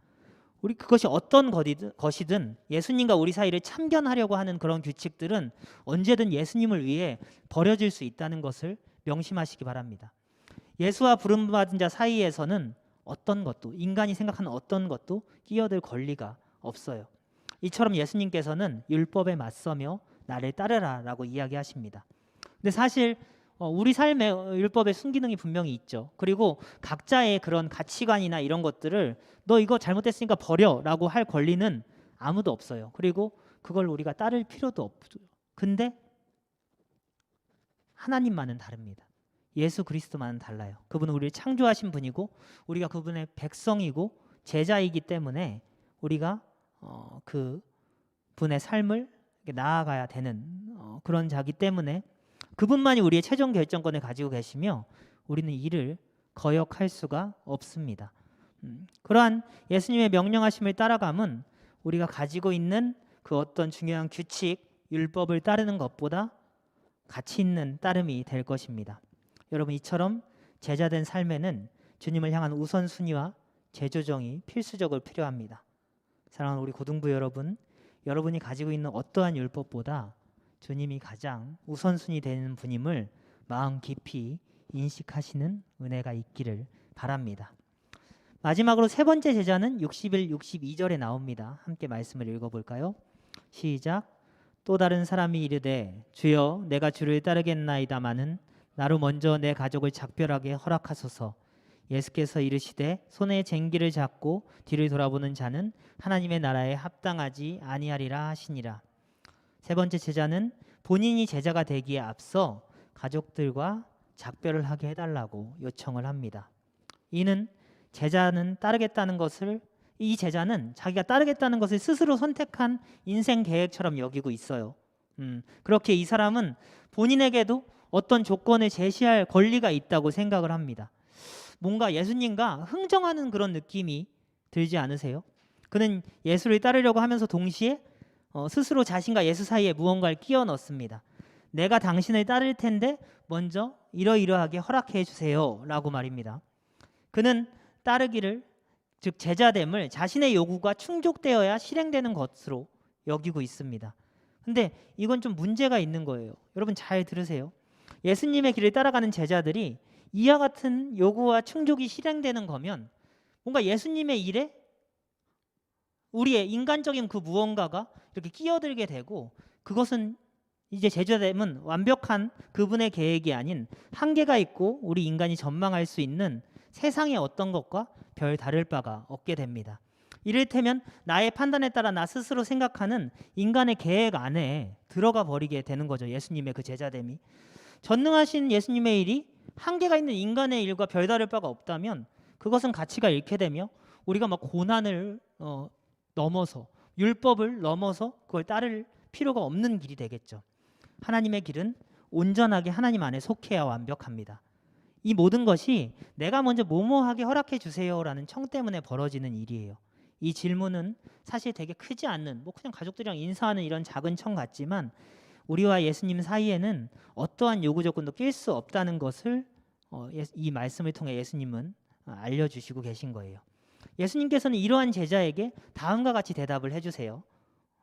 우리 그것이 어떤 것이든 예수님과 우리 사이를 참견하려고 하는 그런 규칙들은 언제든 예수님을 위해 버려질 수 있다는 것을 명심하시기 바랍니다. 예수와 부름받은 자 사이에서는 어떤 것도, 인간이 생각하는 어떤 것도 끼어들 권리가 없어요. 이처럼 예수님께서는 율법에 맞서며 나를 따르라 라고 이야기하십니다. 근데 사실 우리 삶에 율법의 순기능이 분명히 있죠. 그리고 각자의 그런 가치관이나 이런 것들을 너 이거 잘못됐으니까 버려 라고 할 권리는 아무도 없어요. 그리고 그걸 우리가 따를 필요도 없죠. 근데 하나님만은 다릅니다. 예수 그리스도만은 달라요. 그분은 우리를 창조하신 분이고 우리가 그분의 백성이고 제자이기 때문에 우리가 그 분의 삶을 나아가야 되는 그런 자기 때문에 그분만이 우리의 최종 결정권을 가지고 계시며 우리는 이를 거역할 수가 없습니다. 그러한 예수님의 명령하심을 따라감은 우리가 가지고 있는 그 어떤 중요한 규칙, 율법을 따르는 것보다 가치 있는 따름이 될 것입니다. 여러분, 이처럼 제자된 삶에는 주님을 향한 우선순위와 재조정이 필수적으로 필요합니다. 사랑하는 우리 고등부 여러분, 여러분이 가지고 있는 어떠한 율법보다 주님이 가장 우선순위 되는 분임을 마음 깊이 인식하시는 은혜가 있기를 바랍니다. 마지막으로 세 번째 제자는 61, 62절에 나옵니다. 함께 말씀을 읽어볼까요? 시작. 또 다른 사람이 이르되 주여 내가 주를 따르겠나이다마는 나로 먼저 내 가족을 작별하게 허락하소서. 예수께서 이르시되 손에 쟁기를 잡고 뒤를 돌아보는 자는 하나님의 나라에 합당하지 아니하리라 하시니라. 세 번째 제자는 본인이 제자가 되기에 앞서 가족들과 작별을 하게 해달라고 요청을 합니다. 이는 제자는 따르겠다는 것을, 이 제자는 자기가 따르겠다는 것을 스스로 선택한 인생 계획처럼 여기고 있어요. 그렇게 이 사람은 본인에게도 어떤 조건을 제시할 권리가 있다고 생각을 합니다. 뭔가 예수님과 흥정하는 그런 느낌이 들지 않으세요? 그는 예수를 따르려고 하면서 동시에 스스로 자신과 예수 사이에 무언가를 끼워 넣습니다. 내가 당신을 따를 텐데 먼저 이러이러하게 허락해 주세요 라고 말입니다. 그는 따르기를, 즉 제자됨을 자신의 요구가 충족되어야 실행되는 것으로 여기고 있습니다. 근데 이건 좀 문제가 있는 거예요. 여러분 잘 들으세요. 예수님의 길을 따라가는 제자들이 이와 같은 요구와 충족이 실행되는 거면 뭔가 예수님의 일에 우리의 인간적인 그 무언가가 이렇게 끼어들게 되고, 그것은 이제 제자됨은 완벽한 그분의 계획이 아닌 한계가 있고 우리 인간이 전망할 수 있는 세상의 어떤 것과 별 다를 바가 없게 됩니다. 이를테면 나의 판단에 따라 나 스스로 생각하는 인간의 계획 안에 들어가 버리게 되는 거죠. 예수님의 그 제자됨이. 전능하신 예수님의 일이 한계가 있는 인간의 일과 별다를 바가 없다면 그것은 가치가 잃게 되며 우리가 막 고난을 넘어서, 율법을 넘어서 그걸 따를 필요가 없는 길이 되겠죠. 하나님의 길은 온전하게 하나님 안에 속해야 완벽합니다. 이 모든 것이 내가 먼저 뭐뭐하게 허락해 주세요라는 청 때문에 벌어지는 일이에요. 이 질문은 사실 되게 크지 않는, 그냥 가족들이랑 인사하는 이런 작은 청 같지만 우리와 예수님 사이에는 어떠한 요구 조건도 낄 수 없다는 것을 이 말씀을 통해 예수님은 알려주시고 계신 거예요. 예수님께서는 이러한 제자에게 다음과 같이 대답을 해주세요.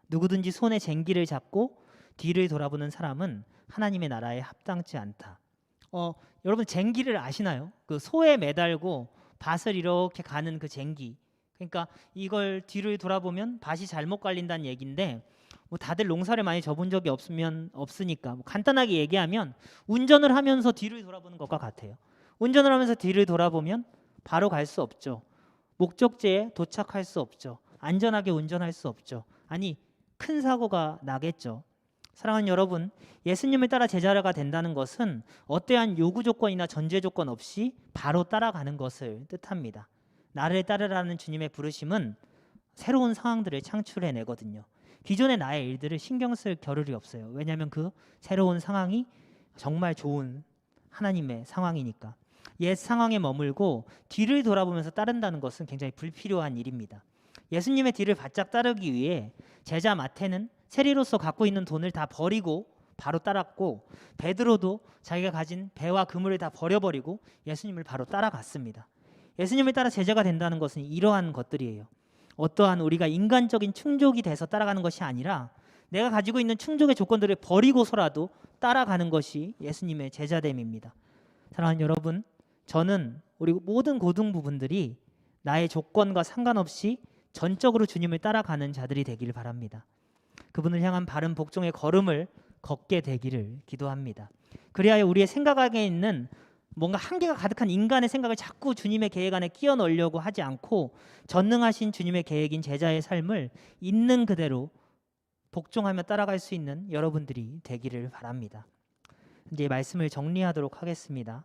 누구든지 손에 쟁기를 잡고 뒤를 돌아보는 사람은 하나님의 나라에 합당치 않다. 여러분 쟁기를 아시나요? 그 소에 매달고 밭을 이렇게 가는 그 쟁기. 그러니까 이걸 뒤를 돌아보면 밭이 잘못 갈린다는 얘기인데, 다들 농사를 많이 져본 적이 없으니까 간단하게 얘기하면 운전을 하면서 뒤를 돌아보는 것과 같아요. 운전을 하면서 뒤를 돌아보면 바로 갈 수 없죠. 목적지에 도착할 수 없죠. 안전하게 운전할 수 없죠. 아니, 큰 사고가 나겠죠. 사랑하는 여러분, 예수님을 따라 제자가 된다는 것은 어떠한 요구 조건이나 전제 조건 없이 바로 따라가는 것을 뜻합니다. 나를 따르라는 주님의 부르심은 새로운 상황들을 창출해내거든요. 기존의 나의 일들을 신경 쓸 겨를이 없어요. 왜냐하면 그 새로운 상황이 정말 좋은 하나님의 상황이니까. 옛 상황에 머물고 뒤를 돌아보면서 따른다는 것은 굉장히 불필요한 일입니다. 예수님의 뒤를 바짝 따르기 위해 제자 마태는 세리로서 갖고 있는 돈을 다 버리고 바로 따랐고, 베드로도 자기가 가진 배와 그물을 다 버려버리고 예수님을 바로 따라갔습니다. 예수님을 따라 제자가 된다는 것은 이러한 것들이에요. 어떠한 우리가 인간적인 충족이 돼서 따라가는 것이 아니라 내가 가지고 있는 충족의 조건들을 버리고서라도 따라가는 것이 예수님의 제자됨입니다. 사랑하는 여러분, 저는 우리 모든 고등부분들이 나의 조건과 상관없이 전적으로 주님을 따라가는 자들이 되기를 바랍니다. 그분을 향한 바른 복종의 걸음을 걷게 되기를 기도합니다. 그리하여 우리의 생각 안에 있는 뭔가 한계가 가득한 인간의 생각을 자꾸 주님의 계획 안에 끼워 넣으려고 하지 않고 전능하신 주님의 계획인 제자의 삶을 있는 그대로 복종하며 따라갈 수 있는 여러분들이 되기를 바랍니다. 이제 말씀을 정리하도록 하겠습니다.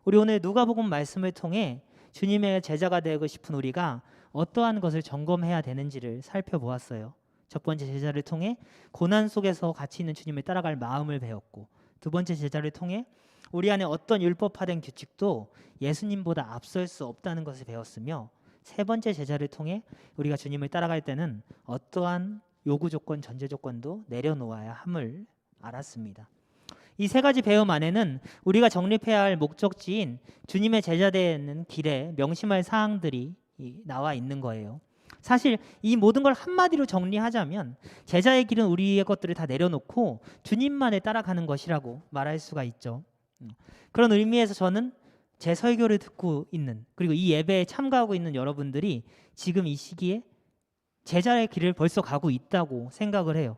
우리 오늘 누가복음 말씀을 통해 주님의 제자가 되고 싶은 우리가 어떠한 것을 점검해야 되는지를 살펴보았어요. 첫 번째 제자를 통해 고난 속에서 같이 있는 주님을 따라갈 마음을 배웠고, 두 번째 제자를 통해 우리 안에 어떤 율법화된 규칙도 예수님보다 앞설 수 없다는 것을 배웠으며, 세 번째 제자를 통해 우리가 주님을 따라갈 때는 어떠한 요구 조건, 전제 조건도 내려놓아야 함을 알았습니다. 이 세 가지 배움 안에는 우리가 정립해야 할 목적지인 주님의 제자 되는 길에 명심할 사항들이 나와 있는 거예요. 사실 이 모든 걸 한마디로 정리하자면 제자의 길은 우리의 것들을 다 내려놓고 주님만을 따라가는 것이라고 말할 수가 있죠. 그런 의미에서 저는 제 설교를 듣고 있는, 그리고 이 예배에 참가하고 있는 여러분들이 지금 이 시기에 제자의 길을 벌써 가고 있다고 생각을 해요.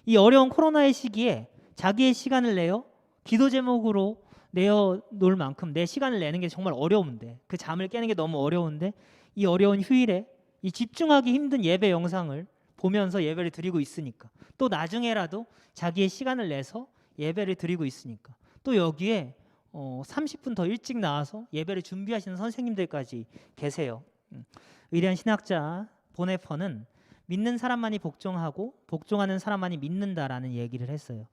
이 어려운 코로나의 시기에 자기의 시간을 내어 기도 제목으로 내어놓을 만큼 내 시간을 내는 게 정말 어려운데, 그 잠을 깨는 게 너무 어려운데, 이 어려운 휴일에 이 집중하기 힘든 예배 영상을 보면서 예배를 드리고 있으니까, 또 나중에라도 자기의 시간을 내서 예배를 드리고 있으니까, 또 여기에 30분 더 일찍 나와서 예배를 준비하시는 선생님들까지 계세요. 위대한 신학자 보네퍼는 믿는 사람만이 복종하고 복종하는 사람만이 믿는다라는 얘기를 했어요.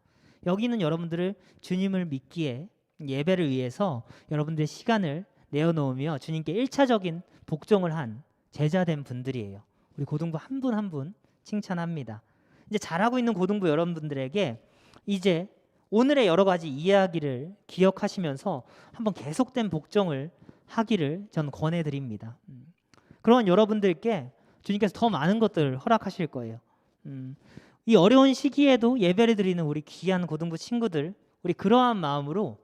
여기는 여러분들을 주님을 믿기에 예배를 위해서 여러분들의 시간을 내어놓으며 주님께 1차적인 복종을 한 제자된 분들이에요. 우리 고등부 한 분 한 분 칭찬합니다. 이제 잘하고 있는 고등부 여러분들에게 이제 오늘의 여러 가지 이야기를 기억하시면서 한번 계속된 복종을 하기를 전 권해드립니다. 그런 여러분들께 주님께서 더 많은 것들을 허락하실 거예요. 이 어려운 시기에도 예배를 드리는 우리 귀한 고등부 친구들, 우리 그러한 마음으로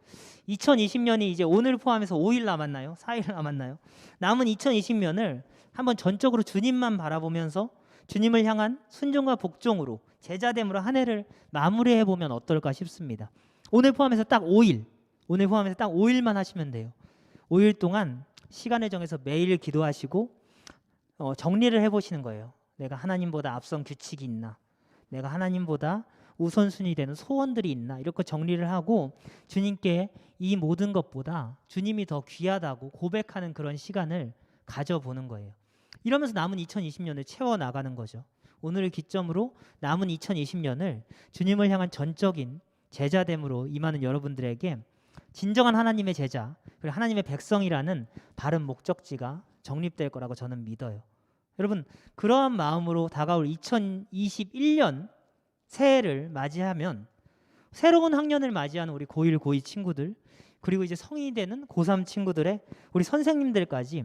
2020년이 이제 오늘 포함해서 5일 남았나요? 4일 남았나요? 남은 2020년을 한번 전적으로 주님만 바라보면서 주님을 향한 순종과 복종으로 제자됨으로 한 해를 마무리해 보면 어떨까 싶습니다. 오늘 포함해서 딱 5일, 오늘 포함해서 딱 5일만 하시면 돼요. 5일 동안 시간을 정해서 매일 기도하시고 정리를 해보시는 거예요. 내가 하나님보다 앞선 규칙이 있나? 내가 하나님보다 우선순위 되는 소원들이 있나? 이렇게 정리를 하고 주님께 이 모든 것보다 주님이 더 귀하다고 고백하는 그런 시간을 가져보는 거예요. 이러면서 남은 2020년을 채워나가는 거죠. 오늘을 기점으로 남은 2020년을 주님을 향한 전적인 제자됨으로 임하는 여러분들에게 진정한 하나님의 제자, 그리고 하나님의 백성이라는 바른 목적지가 정립될 거라고 저는 믿어요. 여러분, 그러한 마음으로 다가올 2021년 새해를 맞이하면 새로운 학년을 맞이하는 우리 고1, 고2 친구들, 그리고 이제 성인이 되는 고3 친구들의 우리 선생님들까지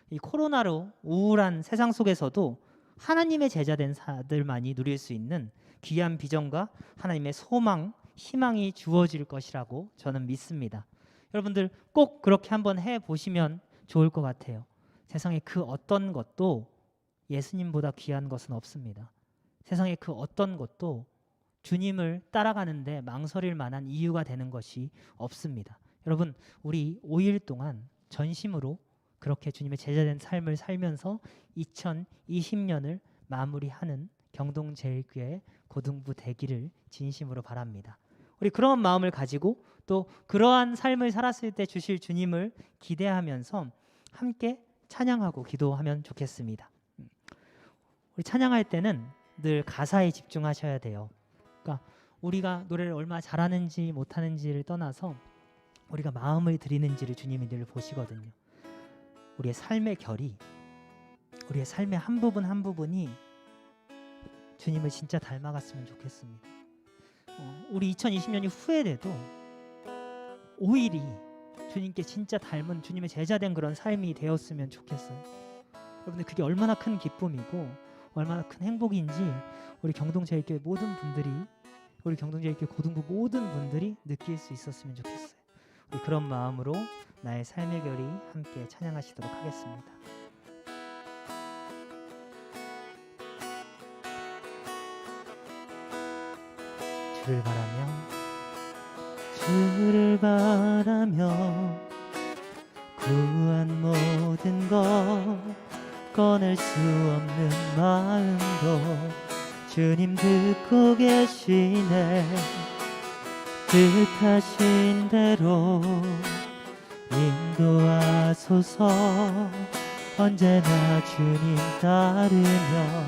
이 코로나로 우울한 세상 속에서도 하나님의 제자된 자들만이 누릴 수 있는 귀한 비전과 하나님의 소망, 희망이 주어질 것이라고 저는 믿습니다. 여러분들 꼭 그렇게 한번 해보시면 좋을 것 같아요. 세상에 그 어떤 것도 예수님보다 귀한 것은 없습니다. 세상에 그 어떤 것도 주님을 따라가는데 망설일 만한 이유가 되는 것이 없습니다. 여러분, 우리 5일 동안 전심으로 그렇게 주님의 제자된 삶을 살면서 2020년을 마무리하는 경동제일교회 고등부 되기를 진심으로 바랍니다. 우리 그런 마음을 가지고 또 그러한 삶을 살았을 때 주실 주님을 기대하면서 함께 찬양하고 기도하면 좋겠습니다. 우리 찬양할 때는 늘 가사에 집중하셔야 돼요. 그러니까 우리가 노래를 얼마나 잘하는지 못하는지를 떠나서 우리가 마음을 드리는지를 주님이 늘 보시거든요. 우리의 삶의 결이, 우리의 삶의 한 부분 한 부분이 주님을 진짜 닮아갔으면 좋겠습니다. 우리 2020년이 후회돼도 오일이 주님께 진짜 닮은 주님의 제자된 그런 삶이 되었으면 좋겠어요. 여러분들 그게 얼마나 큰 기쁨이고 얼마나 큰 행복인지 우리 경동제일교회 모든 분들이, 우리 경동제일교회 고등부 모든 분들이 느낄 수 있었으면 좋겠어요. 우리 그런 마음으로 나의 삶의 결이 함께 찬양하시도록 하겠습니다. 주를 바라며 구한 모든 것 꺼낼 수 없는 마음도 주님 듣고 계시네. 뜻하신 대로 인도하소서. 언제나 주님 따르며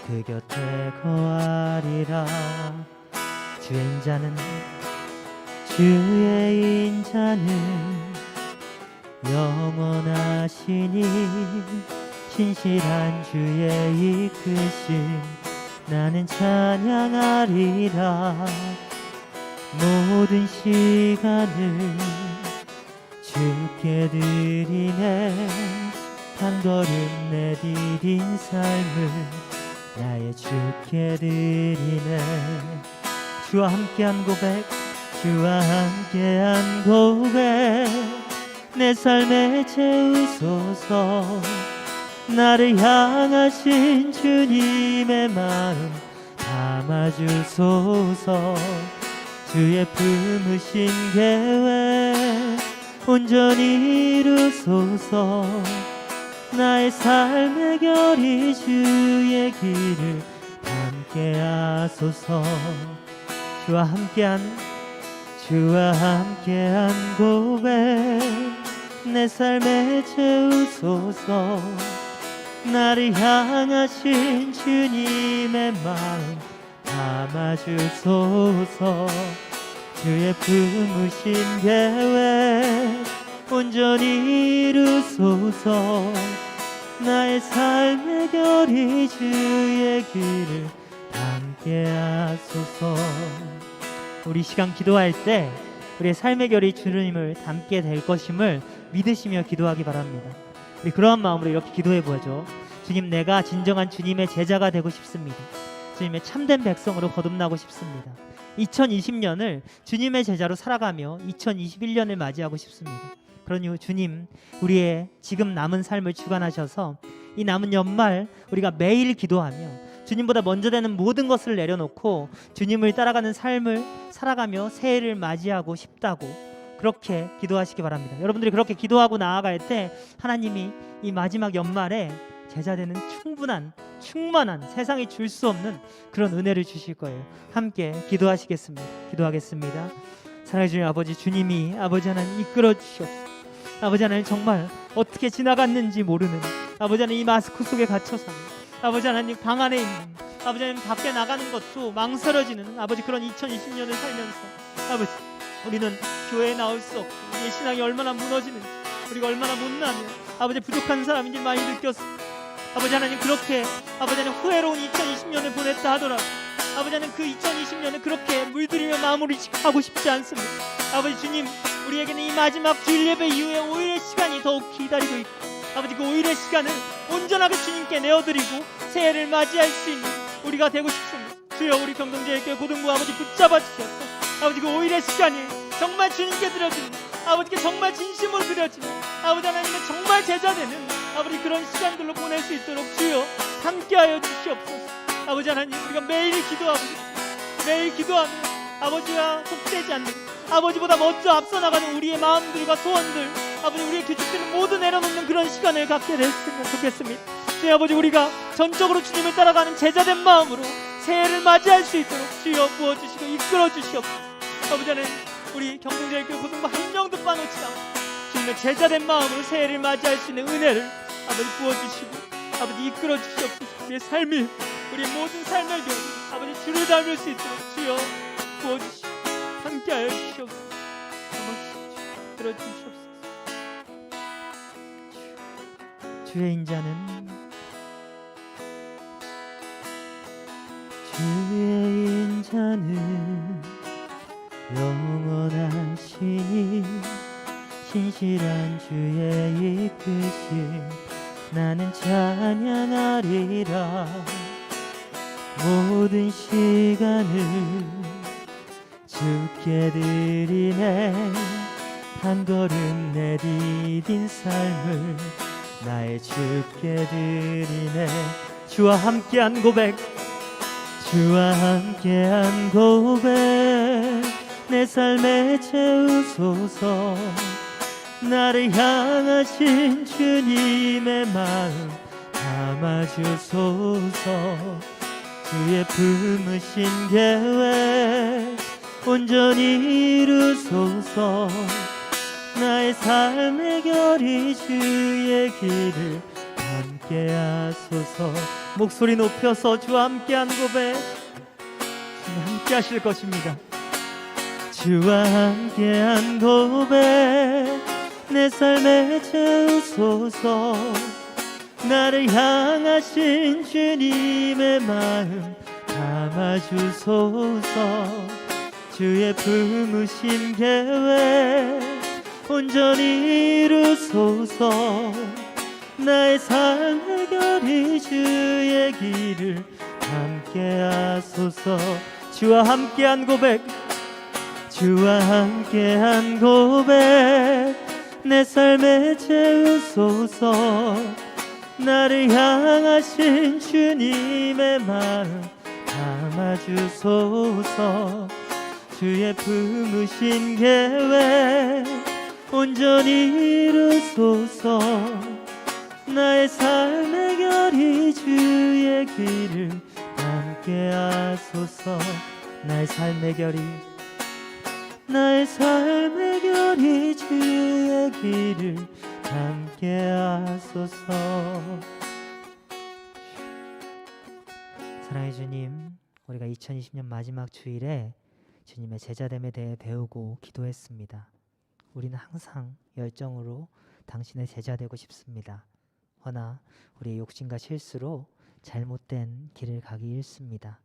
그 곁에 거하리라. 주의 인자는 영원하시니 신실한 주의 이끄심 나는 찬양하리라. 모든 시간을 주께 드리네. 한 걸음 내디딘 삶을 나의 주께 드리네. 주와 함께한 고백, 주와 함께한 고백, 내 삶에 채우소서. 나를 향하신 주님의 마음 담아주소서. 주의 품으신 계획 온전히 이루소서. 나의 삶의 결이 주의 길을 함께 하소서. 주와 함께한 고백, 내 삶에 채우소서. 나를 향하신 주님의 마음 담아주소서. 주의 품으신 계획 온전히 이루소서. 나의 삶의 결이 주의 길을 함께 하소서. 우리 시간 기도할 때 우리의 삶의 결이 주님을 닮게 될 것임을 믿으시며 기도하기 바랍니다. 우리 그러한 마음으로 이렇게 기도해 보죠. 주님, 내가 진정한 주님의 제자가 되고 싶습니다. 주님의 참된 백성으로 거듭나고 싶습니다. 2020년을 주님의 제자로 살아가며 2021년을 맞이하고 싶습니다. 그러니 주님, 우리의 지금 남은 삶을 주관하셔서 이 남은 연말 우리가 매일 기도하며 주님보다 먼저 되는 모든 것을 내려놓고 주님을 따라가는 삶을 살아가며 새해를 맞이하고 싶다고 그렇게 기도하시기 바랍니다. 여러분들이 그렇게 기도하고 나아갈 때 하나님이 이 마지막 연말에 제자되는 충만한 세상이 줄 수 없는 그런 은혜를 주실 거예요. 함께 기도하겠습니다. 사랑해 주님 아버지, 주님이 아버지 하나님 이끌어 주시옵소서. 아버지 하나님, 정말 어떻게 지나갔는지 모르는 아버지 하나님, 이 마스크 속에 갇혀 사는 아버지 하나님, 방 안에 있는 아버지 하나님, 밖에 나가는 것도 망설여지는 아버지 그런 2020년을 살면서 아버지, 우리는 교회에 나올 수 없고 우리의 신앙이 얼마나 무너지는지, 우리가 얼마나 못나며 아버지 부족한 사람인지 많이 느꼈습니다. 아버지 하나님, 그렇게 아버지 하나님 후회로운 2020년을 보냈다 하더라도 아버지 하나님, 그 2020년을 그렇게 물들이며 마무리하고 싶지 않습니다. 아버지 주님, 우리에게는 이 마지막 주일 예배 이후에 5일의 시간이 더욱 기다리고 있고 아버지, 그 5일의 시간을 온전하게 주님께 내어드리고 새해를 맞이할 수 있는 우리가 되고 싶습니다. 주여, 우리 경동제일교회 고등부 아버지 붙잡아 주셔서 아버지 그 5일의 시간이 정말 주님께 드려지는, 아버지께 정말 진심으로 드려지는, 아버지 하나님의 정말 제자되는 아버지 그런 시간들로 보낼 수 있도록 주여 함께하여 주시옵소서. 아버지 하나님, 우리가 매일 기도하고 매일 기도하며 아버지와 속되지 않는, 아버지보다 먼저 앞서 나가는 우리의 마음들과 소원들, 아버지 우리의 규칙들을 모두 내려놓는 그런 시간을 갖게 됐으면 좋겠습니다. 주여 아버지, 우리가 전적으로 주님을 따라가는 제자된 마음으로 새해를 맞이할 수 있도록 주여 부어주시고 이끌어주시옵소서. 아버지 하나님, 우리 경동제일교회 고등부 한 명도 빠놓지 않고 주님의 제자된 마음으로 새해를 맞이할 수 있는 은혜를 아버지 부어주시고 아버지 이끌어주시옵소서. 우리의 삶이, 우리의 모든 삶의 결 아버지 주를 닮을 수 있도록 주여 부어주시고 함께하여 주시옵소서. 들어주시옵소서. 주의 인자는 영원하시니 신실한 주의 이끄심 나는 찬양하리라. 모든 시간을 주께 드리네. 한 걸음 내디딘 삶을 나의 주께 드리네. 주와 함께한 고백, 주와 함께한 고백, 내 삶에 채우소서. 나를 향하신 주님의 마음 담아주소서. 주의 품으신 계획 온전히 이루소서. 나의 삶의 결이 주의 길을 함께 하소서. 목소리 높여서 주와 함께한 고백, 주님 함께 하실 것입니다. 주와 함께한 고백, 내 삶에 채우소서. 나를 향하신 주님의 마음 담아주소서. 주의 품으신 계획 온전히 이루소서. 나의 삶의 결이 주의 길을 함께 하소서. 주와 함께한 고백, 주와 함께한 고백, 내 삶에 채우소서. 나를 향하신 주님의 마음 담아주소서. 주의 품으신 계획 온전히 이루소서. 나의 삶의 결이 주의 길을 함께 하소서. 나의 삶의 결이, 나의 삶의 결이 주의 길을 함께 하소서. 사랑의 주님, 우리가 2020년 마지막 주일에 주님의 제자됨에 대해 배우고 기도했습니다. 우리는 항상 열정으로 당신의 제자 되고 싶습니다. 허나 우리의 욕심과 실수로 잘못된 길을 가기 일쑤입니다.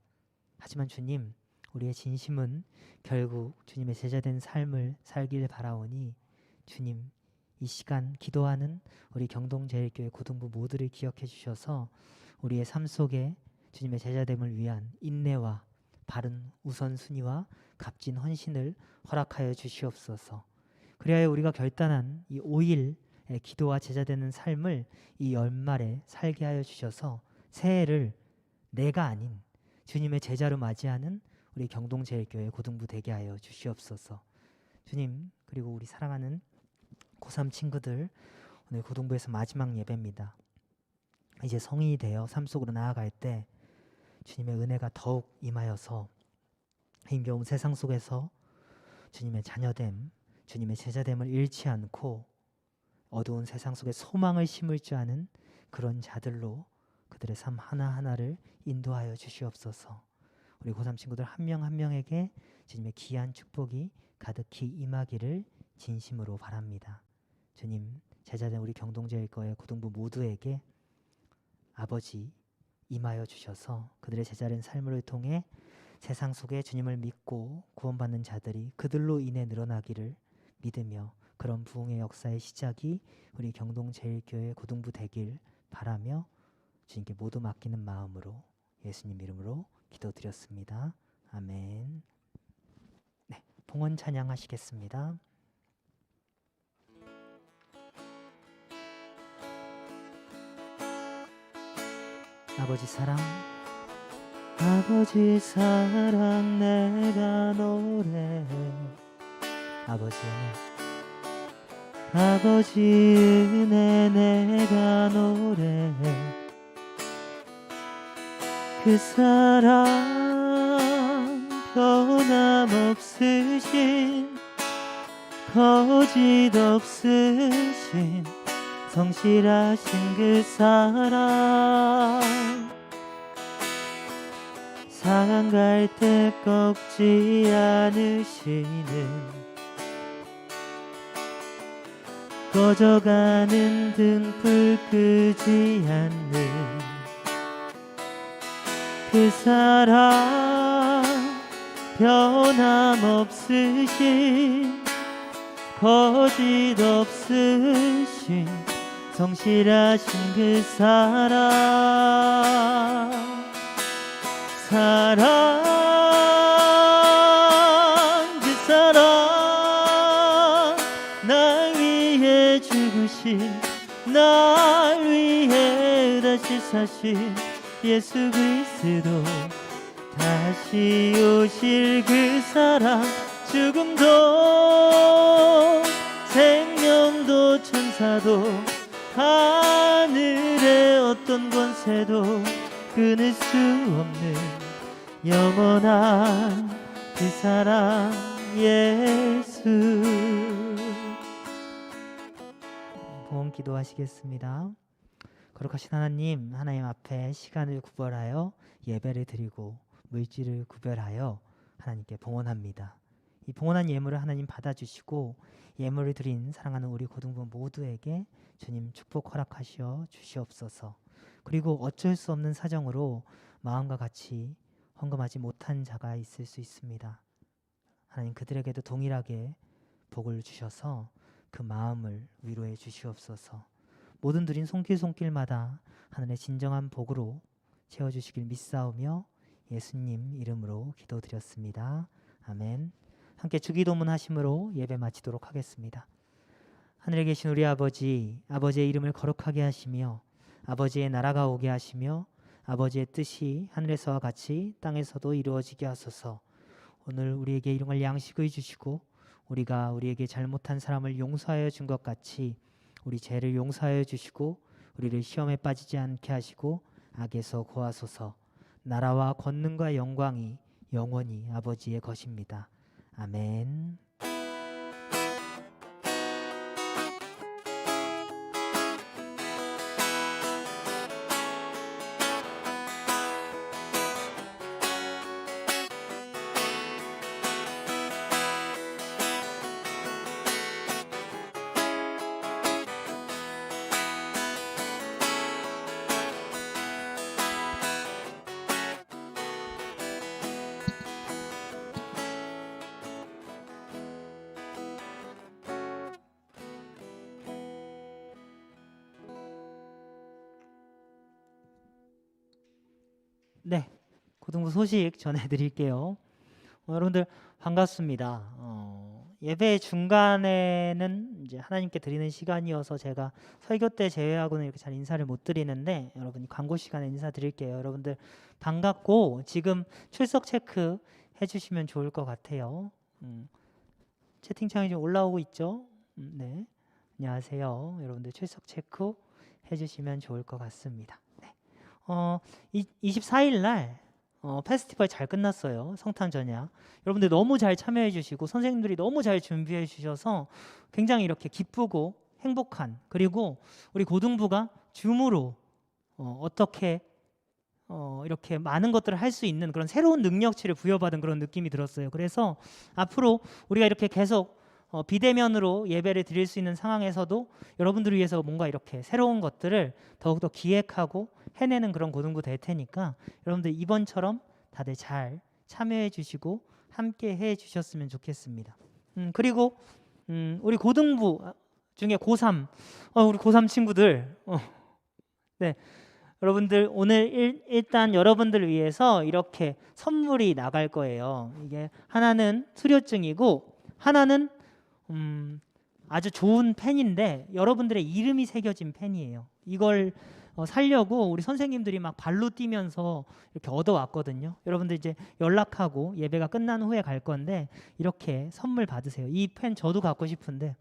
하지만 주님, 우리의 진심은 결국 주님의 제자된 삶을 살길 바라오니 주님, 이 시간 기도하는 우리 경동제일교회 고등부 모두를 기억해 주셔서 우리의 삶 속에 주님의 제자됨을 위한 인내와 바른 우선순위와 값진 헌신을 허락하여 주시옵소서. 그리하여 우리가 결단한 이 5일의 기도와 제자되는 삶을 이 연말에 살게 하여 주셔서 새해를 내가 아닌 주님의 제자로 맞이하는 우리 경동제일교회 고등부 되게 하여 주시옵소서. 주님, 그리고 우리 사랑하는 고3 친구들, 오늘 고등부에서 마지막 예배입니다. 이제 성인이 되어 삶 속으로 나아갈 때 주님의 은혜가 더욱 임하여서 힘겨운 세상 속에서 주님의 자녀됨, 주님의 제자됨을 잃지 않고 어두운 세상 속에 소망을 심을 줄 아는 그런 자들로 그들의 삶 하나하나를 인도하여 주시옵소서. 우리 고3 친구들 한 명 한 명에게 주님의 귀한 축복이 가득히 임하기를 진심으로 바랍니다. 주님, 제자된 우리 경동제일교회 고등부 모두에게 아버지 임하여 주셔서 그들의 제자된 삶을 통해 세상 속에 주님을 믿고 구원받는 자들이 그들로 인해 늘어나기를 믿으며 그런 부흥의 역사의 시작이 우리 경동제일교회 고등부 되길 바라며 주님께 모두 맡기는 마음으로 예수님 이름으로 기도드렸습니다. 아멘. 네, 봉헌 찬양하시겠습니다. 아버지 사랑, 아버지 사랑 내가 노래해. 아버지 은혜, 아버지 은혜 내가 노래해. 그 사랑 변함없으신 거짓 없으신 성실하신 그 사랑, 상할 때 꺾지 않으시는 꺼져가는 등불 끄지 않는 그 사랑 변함없으신 거짓 없으신 성실하신 그 사랑 그 사랑 날 위해 죽으신 날 위해 다시 사신 예수 그리스도 다시 오실 그 사랑 죽음도 생명도 천사도 하늘의 어떤 권세도 끊을 수 없는 영원한 그 사랑 예수. 봉헌 기도하시겠습니다. 거룩하신 하나님, 하나님 앞에 시간을 구별하여 예배를 드리고 물질을 구별하여 하나님께 봉헌합니다. 이 봉헌한 예물을 하나님 받아주시고 예물을 드린 사랑하는 우리 고등부 모두에게 주님 축복 허락하시어 주시옵소서. 그리고 어쩔 수 없는 사정으로 마음과 같이 헌금하지 못한 자가 있을 수 있습니다. 하나님 그들에게도 동일하게 복을 주셔서 그 마음을 위로해 주시옵소서. 모든 드린 손길손길마다 하늘의 진정한 복으로 채워주시길 믿사오며 예수님 이름으로 기도드렸습니다. 아멘. 함께 주기도문 하심으로 예배 마치도록 하겠습니다. 하늘에 계신 우리 아버지, 아버지의 이름을 거룩하게 하시며 아버지의 나라가 오게 하시며 아버지의 뜻이 하늘에서와 같이 땅에서도 이루어지게 하소서. 오늘 우리에게 일용할 양식을 주시고 우리가 우리에게 잘못한 사람을 용서하여 준 것 같이 우리 죄를 용서하여 주시고 우리를 시험에 빠지지 않게 하시고 악에서 구하소서. 나라와 권능과 영광이 영원히 아버지의 것입니다. 아멘. 네, 고등부 소식 전해드릴게요. 여러분들 반갑습니다. 예배 중간에는 이제 하나님께 드리는 시간이어서 제가 설교 때 제외하고는 이렇게 잘 인사를 못 드리는데 여러분이 광고 시간에 인사드릴게요. 여러분들 반갑고 지금 출석 체크 해주시면 좋을 것 같아요. 채팅창이 좀 올라오고 있죠? 네, 안녕하세요. 여러분들 출석 체크 해주시면 좋을 것 같습니다. 네. 24일 날 페스티벌 잘 끝났어요. 성탄 전야. 여러분들 너무 잘 참여해 주시고 선생님들이 너무 잘 준비해 주셔서 굉장히 이렇게 기쁘고 행복한, 그리고 우리 고등부가 줌으로 어떻게 이렇게 많은 것들을 할 수 있는 그런 새로운 능력치를 부여받은 그런 느낌이 들었어요. 그래서 앞으로 우리가 이렇게 계속 비대면으로 예배를 드릴 수 있는 상황에서도 여러분들을 위해서 뭔가 이렇게 새로운 것들을 더욱더 기획하고 해내는 그런 고등부 될 테니까 여러분들 이번처럼 다들 잘 참여해 주시고 함께 해 주셨으면 좋겠습니다. 그리고 우리 고등부 중에 고3 우리 고3 친구들 네, 여러분들 오늘 일단 여러분들을 위해서 이렇게 선물이 나갈 거예요. 이게 하나는 수료증이고 하나는 아주 좋은 펜인데 여러분들의 이름이 새겨진 펜이에요. 이걸 살려고 우리 선생님들이 막 발로 뛰면서 이렇게 얻어왔거든요. 여러분들 이제 연락하고 예배가 끝난 후에 갈 건데 이렇게 선물 받으세요. 이 펜 저도 갖고 싶은데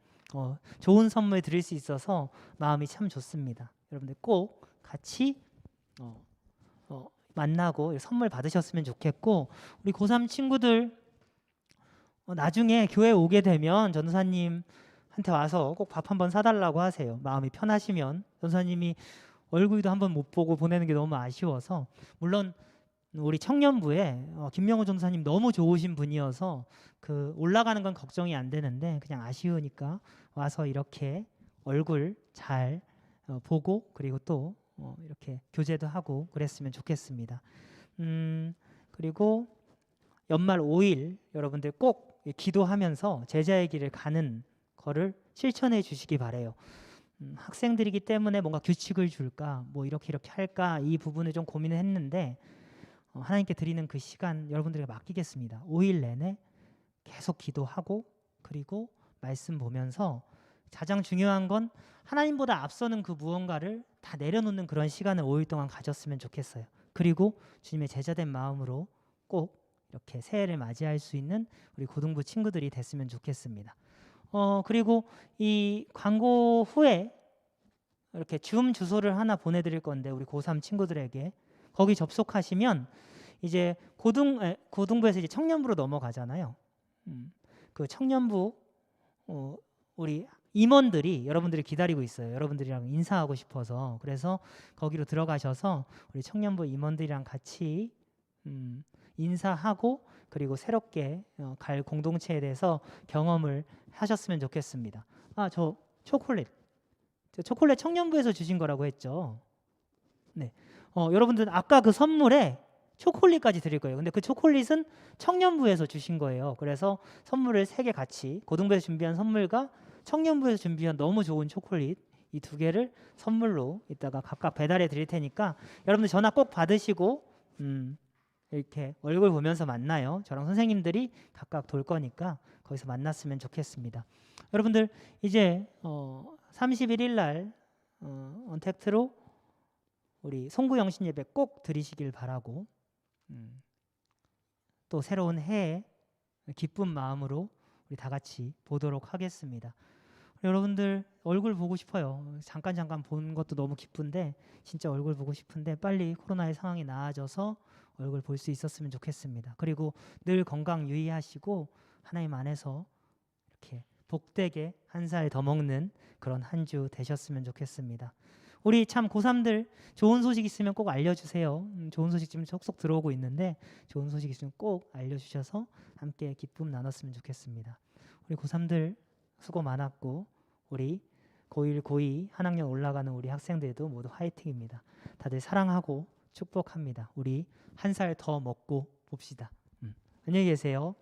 좋은 선물 드릴 수 있어서 마음이 참 좋습니다. 여러분들 꼭 같이 만나고 선물 받으셨으면 좋겠고, 우리 고3 친구들 나중에 교회 오게 되면 전도사님한테 와서 꼭 밥 한번 사달라고 하세요. 마음이 편하시면. 전도사님이 얼굴도 한번 못 보고 보내는 게 너무 아쉬워서. 물론 우리 청년부에 김명호 전도사님 너무 좋으신 분이어서 그 올라가는 건 걱정이 안 되는데 그냥 아쉬우니까 와서 이렇게 얼굴 잘 보고 그리고 또 이렇게 교제도 하고 그랬으면 좋겠습니다. 그리고 연말 5일 여러분들 꼭 기도하면서 제자의 길을 가는 거를 실천해 주시기 바래요. 학생들이기 때문에 뭔가 규칙을 줄까, 뭐 이렇게 할까, 이 부분을 좀 고민을 했는데 하나님께 드리는 그 시간 여러분들에게 맡기겠습니다. 5일 내내 계속 기도하고 그리고 말씀 보면서 가장 중요한 건 하나님보다 앞서는 그 무언가를 다 내려놓는 그런 시간을 5일 동안 가졌으면 좋겠어요. 그리고 주님의 제자된 마음으로 꼭 이렇게 새해를 맞이할 수 있는 우리 고등부 친구들이 됐으면 좋겠습니다. 그리고 이 광고 후에 이렇게 줌 주소를 하나 보내드릴 건데 우리 고3 친구들에게 거기 접속하시면 이제 고등부에서 이제 청년부로 넘어가잖아요. 그 청년부 우리 임원들이 여러분들이 기다리고 있어요. 여러분들이랑 인사하고 싶어서. 그래서 거기로 들어가셔서 우리 청년부 임원들이랑 같이 인사하고 그리고 새롭게 갈 공동체에 대해서 경험을 하셨으면 좋겠습니다. 저 초콜릿 청년부에서 주신 거라고 했죠. 네. 여러분들 아까 그 선물에 초콜릿까지 드릴 거예요. 근데 그 초콜릿은 청년부에서 주신 거예요. 그래서 선물을 3개 같이 고등부에서 준비한 선물과 청년부에서 준비한 너무 좋은 초콜릿 이 2개를 선물로 이따가 각각 배달해 드릴 테니까 여러분들 전화 꼭 받으시고 이렇게 얼굴 보면서 만나요. 저랑 선생님들이 각각 돌 거니까 거기서 만났으면 좋겠습니다. 여러분들 이제 31일 날 언택트로 우리 송구 영신 예배 꼭 드리시길 바라고 또 새로운 해에 기쁜 마음으로 우리 다 같이 보도록 하겠습니다. 여러분들 얼굴 보고 싶어요. 잠깐 본 것도 너무 기쁜데 진짜 얼굴 보고 싶은데 빨리 코로나의 상황이 나아져서 얼굴 볼 수 있었으면 좋겠습니다. 그리고 늘 건강 유의하시고 하나님 안에서 이렇게 복되게 한 살 더 먹는 그런 한 주 되셨으면 좋겠습니다. 우리 참 고3들 좋은 소식 있으면 꼭 알려주세요. 좋은 소식 지금 속속 들어오고 있는데 좋은 소식 있으면 꼭 알려주셔서 함께 기쁨 나눴으면 좋겠습니다. 우리 고3들 수고 많았고 우리 고1, 고2 한 학년 올라가는 우리 학생들도 모두 화이팅입니다. 다들 사랑하고 축복합니다. 우리 한 살 더 먹고 봅시다. 안녕히 계세요.